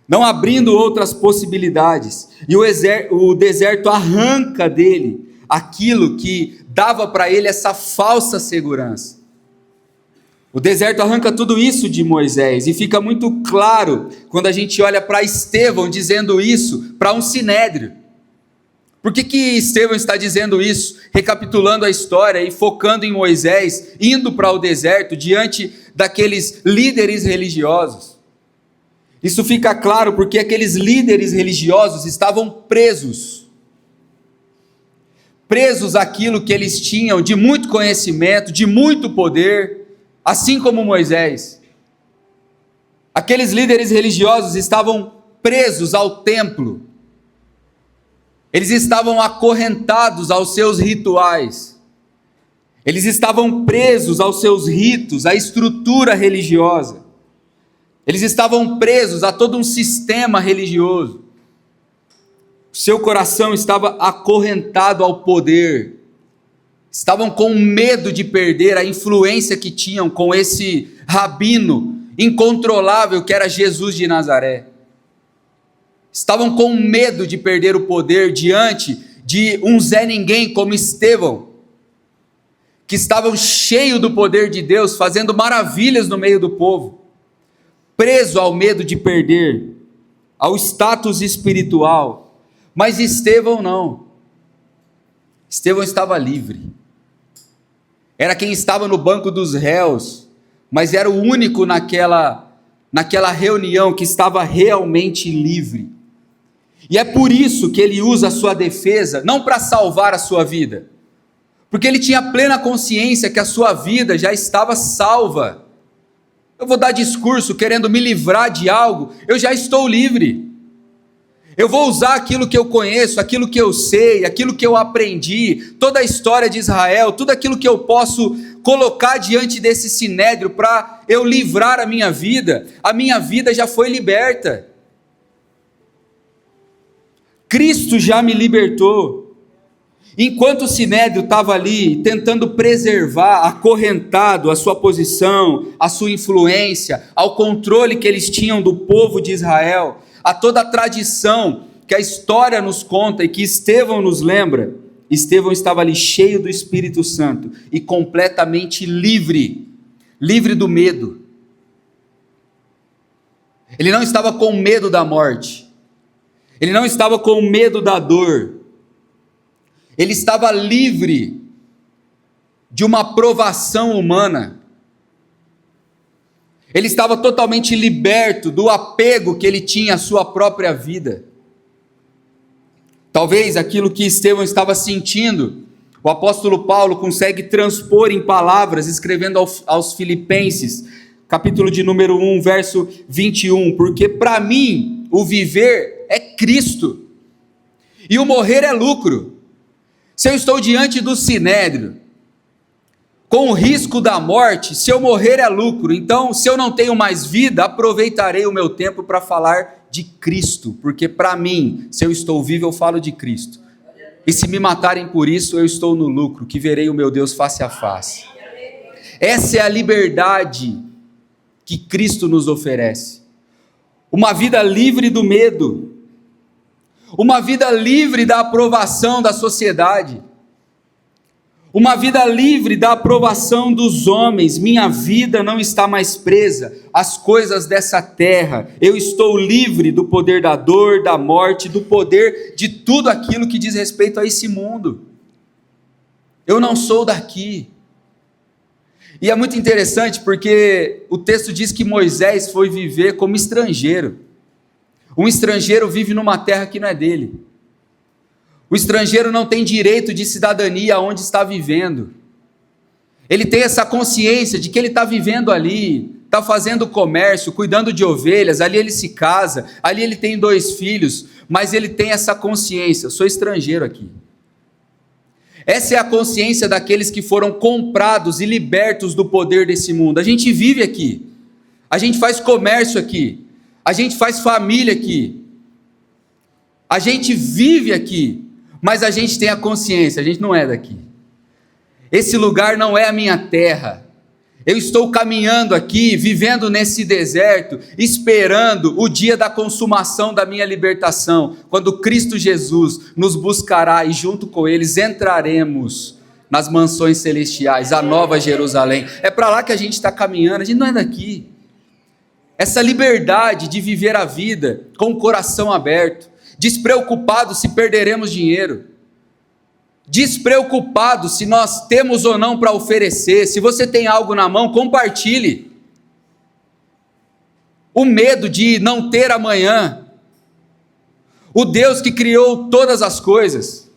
não abrindo outras possibilidades. E o deserto arranca dele aquilo que dava para ele essa falsa segurança. O deserto arranca tudo isso de Moisés, e fica muito claro quando a gente olha para Estevão dizendo isso para um sinédrio. Por que Estevão está dizendo isso, recapitulando a história e focando em Moisés, indo para o deserto diante daqueles líderes religiosos? Isso fica claro porque aqueles líderes religiosos estavam presos àquilo que eles tinham de muito conhecimento, de muito poder, assim como Moisés. Aqueles líderes religiosos estavam presos ao templo, eles estavam acorrentados aos seus rituais, eles estavam presos aos seus ritos, à estrutura religiosa, eles estavam presos a todo um sistema religioso. Seu coração estava acorrentado ao poder, estavam com medo de perder a influência que tinham com esse rabino incontrolável que era Jesus de Nazaré. Estavam com medo de perder o poder diante de um Zé Ninguém como Estevão, que estavam cheios do poder de Deus, fazendo maravilhas no meio do povo, preso ao medo de perder, ao status espiritual. Mas Estevão não. Estevão estava livre. Era quem estava no banco dos réus, mas era o único naquela reunião que estava realmente livre. E é por isso que ele usa a sua defesa, não para salvar a sua vida, porque ele tinha plena consciência que a sua vida já estava salva. Eu vou dar discurso querendo me livrar de algo, eu já estou livre. Eu vou usar aquilo que eu conheço, aquilo que eu sei, aquilo que eu aprendi, toda a história de Israel, tudo aquilo que eu posso colocar diante desse sinédrio para eu livrar a minha vida já foi liberta. Cristo já me libertou. Enquanto o sinédrio estava ali tentando preservar, acorrentado a sua posição, a sua influência, ao controle que eles tinham do povo de Israel, a toda a tradição que a história nos conta e que Estevão nos lembra, Estevão estava ali cheio do Espírito Santo e completamente livre do medo. Ele não estava com medo da morte, ele não estava com medo da dor, ele estava livre de uma aprovação humana. Ele estava totalmente liberto do apego que ele tinha à sua própria vida. Talvez aquilo que Estevão estava sentindo, o apóstolo Paulo consegue transpor em palavras, escrevendo aos Filipenses, capítulo de número 1, verso 21, porque para mim o viver é Cristo, e o morrer é lucro. Se eu estou diante do sinédrio, com o risco da morte, se eu morrer é lucro. Então, se eu não tenho mais vida, aproveitarei o meu tempo para falar de Cristo, porque para mim, se eu estou vivo, eu falo de Cristo. E se me matarem por isso, eu estou no lucro, que verei o meu Deus face a face. Essa é a liberdade que Cristo nos oferece. Uma vida livre do medo, uma vida livre da aprovação da sociedade, uma vida livre da aprovação dos homens. Minha vida não está mais presa às coisas dessa terra. Eu estou livre do poder da dor, da morte, do poder de tudo aquilo que diz respeito a esse mundo. Eu não sou daqui. E é muito interessante porque o texto diz que Moisés foi viver como estrangeiro. Um estrangeiro vive numa terra que não é dele. O estrangeiro não tem direito de cidadania onde está vivendo. Ele tem essa consciência de que ele está vivendo ali, está fazendo comércio, cuidando de ovelhas, ali ele se casa, ali ele tem 2 filhos, mas ele tem essa consciência: sou estrangeiro aqui. Essa é a consciência daqueles que foram comprados e libertos do poder desse mundo. A gente vive aqui, a gente faz comércio aqui, a gente faz família aqui, a gente vive aqui, mas a gente tem a consciência, a gente não é daqui. Esse lugar não é a minha terra. Eu estou caminhando aqui, vivendo nesse deserto, esperando o dia da consumação da minha libertação, quando Cristo Jesus nos buscará e junto com eles entraremos nas mansões celestiais, a nova Jerusalém. É para lá que a gente está caminhando, a gente não é daqui. Essa liberdade de viver a vida com o coração aberto, despreocupado se perderemos dinheiro, despreocupado se nós temos ou não para oferecer. Se você tem algo na mão, compartilhe. o medo de não ter amanhã. O Deus que criou todas as coisas,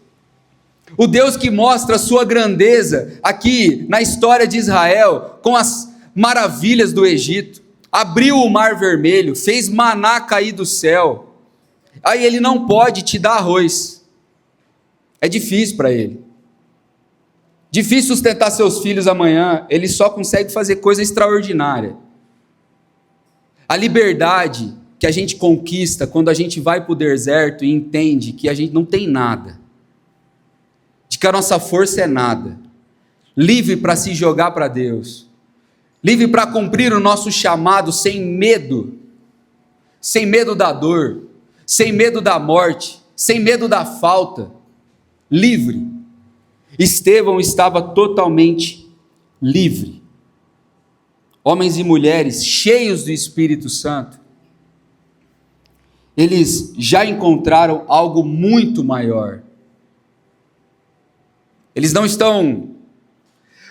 o Deus que mostra a sua grandeza aqui na história de Israel, com as maravilhas do Egito, abriu o mar vermelho, fez maná cair do céu. Aí ele não pode te dar arroz, é difícil para ele, difícil sustentar seus filhos amanhã, ele só consegue fazer coisa extraordinária. A liberdade que a gente conquista quando a gente vai para o deserto e entende que a gente não tem nada, de que a nossa força é nada, livre para se jogar para Deus, livre para cumprir o nosso chamado sem medo da dor, sem medo da morte, sem medo da falta, livre. Estevão estava totalmente livre. Homens e mulheres cheios do Espírito Santo, eles já encontraram algo muito maior. Eles não estão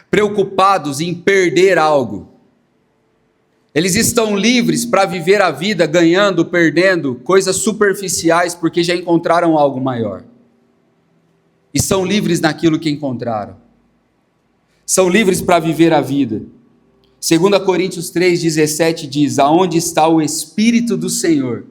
preocupados em perder algo. Eles estão livres para viver a vida ganhando, perdendo coisas superficiais, porque já encontraram algo maior. E são livres naquilo que encontraram. São livres para viver a vida. 2 Coríntios 3,17 diz: aonde está o Espírito do Senhor?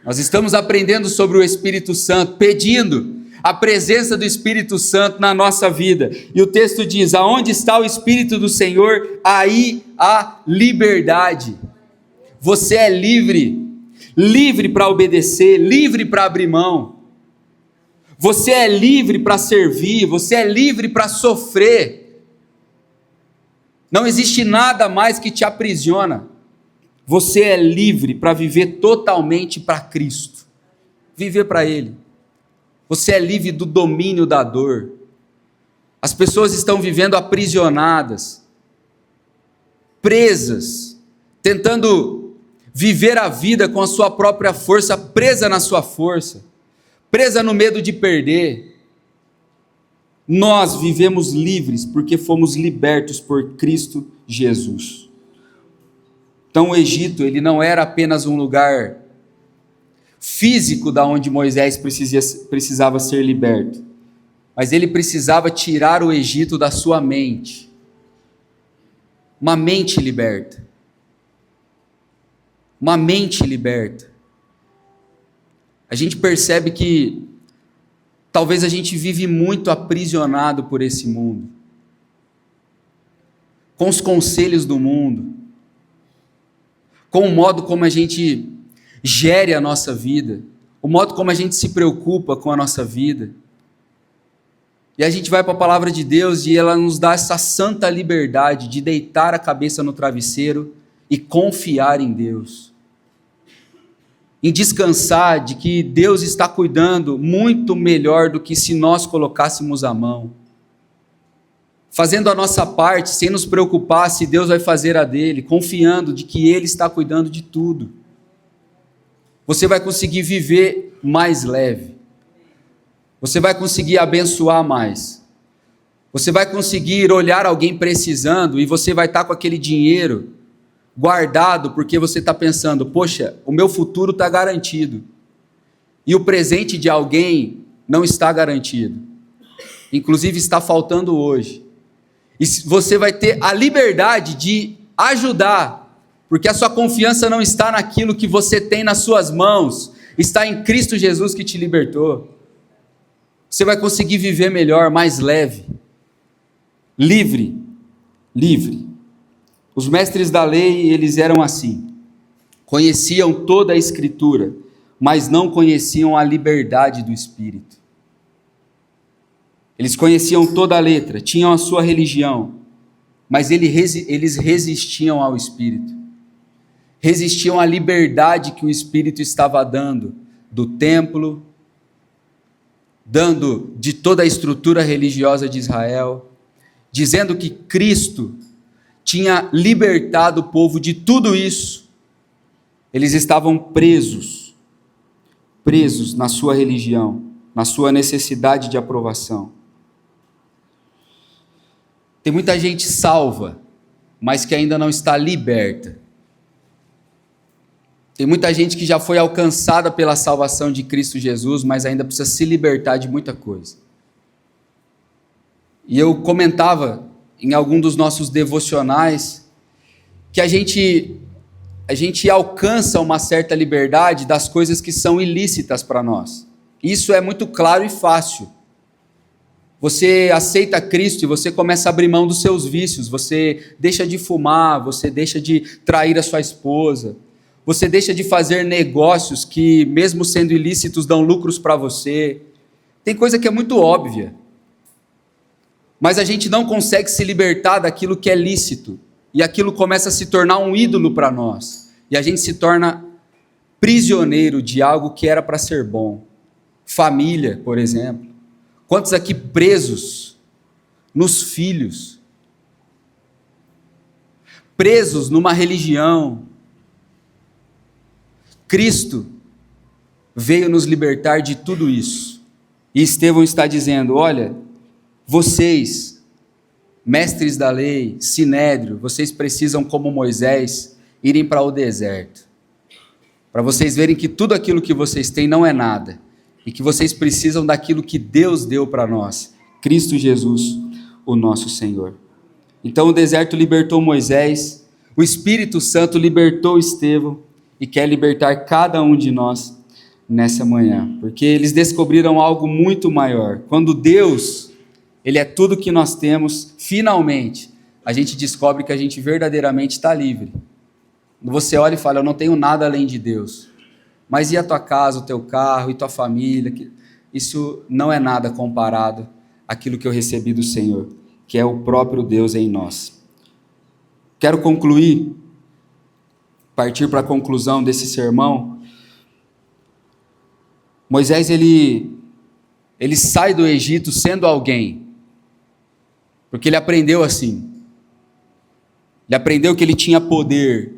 Nós estamos aprendendo sobre o Espírito Santo, pedindo a presença do Espírito Santo na nossa vida. E o texto diz: aonde está o Espírito do Senhor, aí há liberdade. Você é livre, livre para obedecer, livre para abrir mão. Você é livre para servir, você é livre para sofrer. Não existe nada mais que te aprisiona. Você é livre para viver totalmente para Cristo, viver para Ele. Você é livre do domínio da dor. As pessoas estão vivendo aprisionadas, presas, tentando viver a vida com a sua própria força, presa na sua força, presa no medo de perder. Nós vivemos livres porque fomos libertos por Cristo Jesus. Então o Egito, ele não era apenas um lugar físico da onde Moisés precisava ser liberto, mas ele precisava tirar o Egito da sua mente. Uma mente liberta. Uma mente liberta. A gente percebe que talvez a gente vive muito aprisionado por esse mundo, com os conselhos do mundo, com o modo como a gente gere a nossa vida, o modo como a gente se preocupa com a nossa vida. E a gente vai para a palavra de Deus e ela nos dá essa santa liberdade de deitar a cabeça no travesseiro e confiar em Deus. Em descansar de que Deus está cuidando muito melhor do que se nós colocássemos a mão. Fazendo a nossa parte, sem nos preocupar se Deus vai fazer a dele, confiando de que Ele está cuidando de tudo. Você vai conseguir viver mais leve. Você vai conseguir abençoar mais. Você vai conseguir olhar alguém precisando e você vai estar com aquele dinheiro guardado porque você está pensando: poxa, o meu futuro está garantido. E o presente de alguém não está garantido. Inclusive está faltando hoje. E você vai ter a liberdade de ajudar, porque a sua confiança não está naquilo que você tem nas suas mãos, está em Cristo Jesus que te libertou. Você vai conseguir viver melhor, mais leve, livre, livre. Os mestres da lei, eles eram assim, conheciam toda a Escritura, mas não conheciam a liberdade do Espírito. Eles conheciam toda a letra, tinham a sua religião, mas eles resistiam ao Espírito. Resistiam à liberdade que o Espírito estava dando do templo, dando de toda a estrutura religiosa de Israel, dizendo que Cristo tinha libertado o povo de tudo isso. Eles estavam presos na sua religião, na sua necessidade de aprovação. Tem muita gente salva, mas que ainda não está liberta. Tem muita gente que já foi alcançada pela salvação de Cristo Jesus, mas ainda precisa se libertar de muita coisa. E eu comentava em algum dos nossos devocionais que a gente alcança uma certa liberdade das coisas que são ilícitas para nós. Isso é muito claro e fácil. Você aceita Cristo e você começa a abrir mão dos seus vícios, você deixa de fumar, você deixa de trair a sua esposa, você deixa de fazer negócios que, mesmo sendo ilícitos, dão lucros para você. Tem coisa que é muito óbvia, mas a gente não consegue se libertar daquilo que é lícito, e aquilo começa a se tornar um ídolo para nós, e a gente se torna prisioneiro de algo que era para ser bom. Família, por exemplo. Quantos aqui presos nos filhos? Presos numa religião? Cristo veio nos libertar de tudo isso. E Estevão está dizendo, olha, vocês, mestres da lei, sinédrio, vocês precisam, como Moisés, irem para o deserto. Para vocês verem que tudo aquilo que vocês têm não é nada. E que vocês precisam daquilo que Deus deu para nós, Cristo Jesus, o nosso Senhor. Então o deserto libertou Moisés, o Espírito Santo libertou Estevão e quer libertar cada um de nós nessa manhã, porque eles descobriram algo muito maior. Quando Deus, Ele é tudo que nós temos, finalmente, a gente descobre que a gente verdadeiramente está livre. Quando você olha e fala, eu não tenho nada além de Deus. Mas e a tua casa, o teu carro, e tua família? Isso não é nada comparado àquilo que eu recebi do Senhor, que é o próprio Deus em nós. Quero concluir, partir para a conclusão desse sermão. Moisés, ele sai do Egito sendo alguém, porque ele aprendeu assim. Ele aprendeu que ele tinha poder.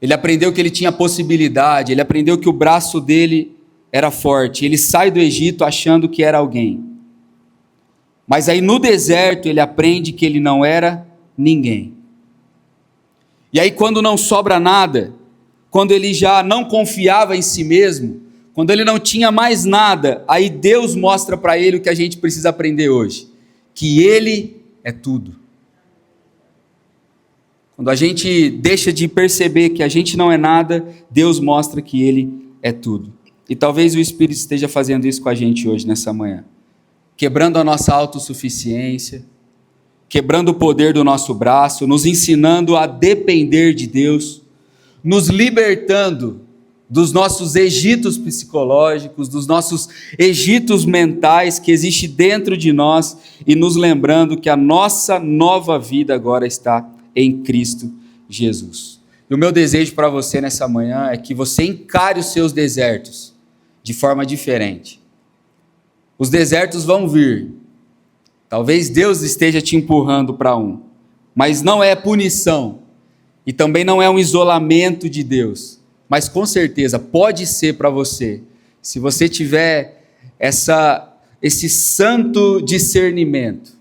Ele aprendeu que ele tinha possibilidade, ele aprendeu que o braço dele era forte. Ele sai do Egito achando que era alguém. Mas aí no deserto ele aprende que ele não era ninguém. E aí quando não sobra nada, quando ele já não confiava em si mesmo, quando ele não tinha mais nada, aí Deus mostra para ele o que a gente precisa aprender hoje, que ele é tudo. Quando a gente deixa de perceber que a gente não é nada, Deus mostra que Ele é tudo. E talvez o Espírito esteja fazendo isso com a gente hoje, nessa manhã. Quebrando a nossa autossuficiência, quebrando o poder do nosso braço, nos ensinando a depender de Deus, nos libertando dos nossos egitos psicológicos, dos nossos egitos mentais que existem dentro de nós e nos lembrando que a nossa nova vida agora está em Cristo Jesus. E o meu desejo para você nessa manhã é que você encare os seus desertos de forma diferente. Os desertos vão vir. Talvez Deus esteja te empurrando para um, mas não é punição e também não é um isolamento de Deus, mas com certeza pode ser para você, se você tiver esse santo discernimento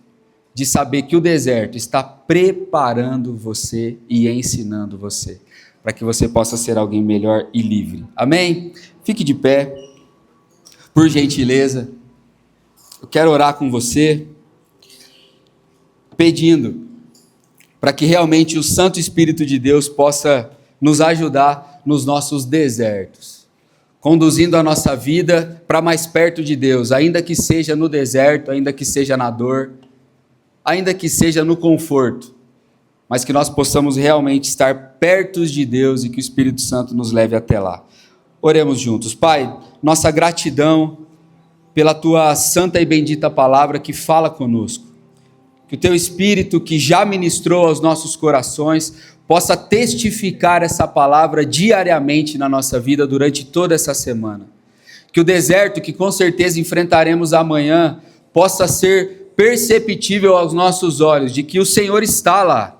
de saber que o deserto está preparando você e ensinando você, para que você possa ser alguém melhor e livre. Amém? Fique de pé, por gentileza. Eu quero orar com você, pedindo para que realmente o Santo Espírito de Deus possa nos ajudar nos nossos desertos, conduzindo a nossa vida para mais perto de Deus, ainda que seja no deserto, ainda que seja na dor, ainda que seja no conforto, mas que nós possamos realmente estar perto de Deus e que o Espírito Santo nos leve até lá. Oremos juntos. Pai, nossa gratidão pela Tua santa e bendita palavra que fala conosco. Que o Teu Espírito, que já ministrou aos nossos corações, possa testificar essa palavra diariamente na nossa vida durante toda essa semana. Que o deserto que com certeza enfrentaremos amanhã possa ser perceptível aos nossos olhos, de que o Senhor está lá,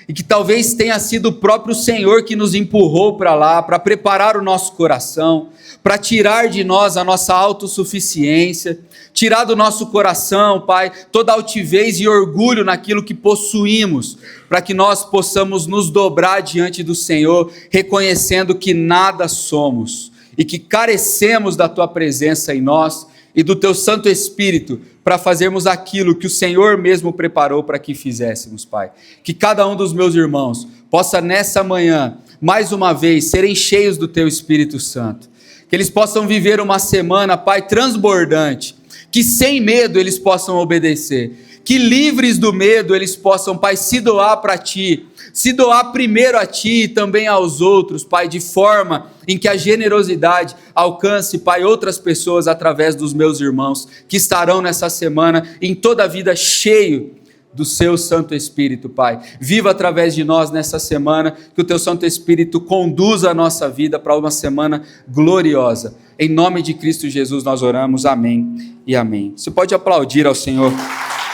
e que talvez tenha sido o próprio Senhor que nos empurrou para lá, para preparar o nosso coração, para tirar de nós a nossa autossuficiência, tirar do nosso coração, Pai, toda altivez e orgulho naquilo que possuímos, para que nós possamos nos dobrar diante do Senhor, reconhecendo que nada somos e que carecemos da Tua presença em nós e do Teu Santo Espírito para fazermos aquilo que o Senhor mesmo preparou para que fizéssemos, Pai. Que cada um dos meus irmãos possa nessa manhã, mais uma vez, serem cheios do Teu Espírito Santo. Que eles possam viver uma semana, Pai, transbordante. Que sem medo eles possam obedecer. Que livres do medo eles possam, Pai, se doar para Ti. Se doar primeiro a Ti e também aos outros, Pai, de forma em que a generosidade alcance, Pai, outras pessoas através dos meus irmãos que estarão nessa semana em toda a vida cheio do Seu Santo Espírito, Pai. Viva através de nós nessa semana, que o Teu Santo Espírito conduza a nossa vida para uma semana gloriosa. Em nome de Cristo Jesus nós oramos, amém e amém. Você pode aplaudir ao Senhor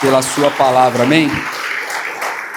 pela Sua palavra, amém?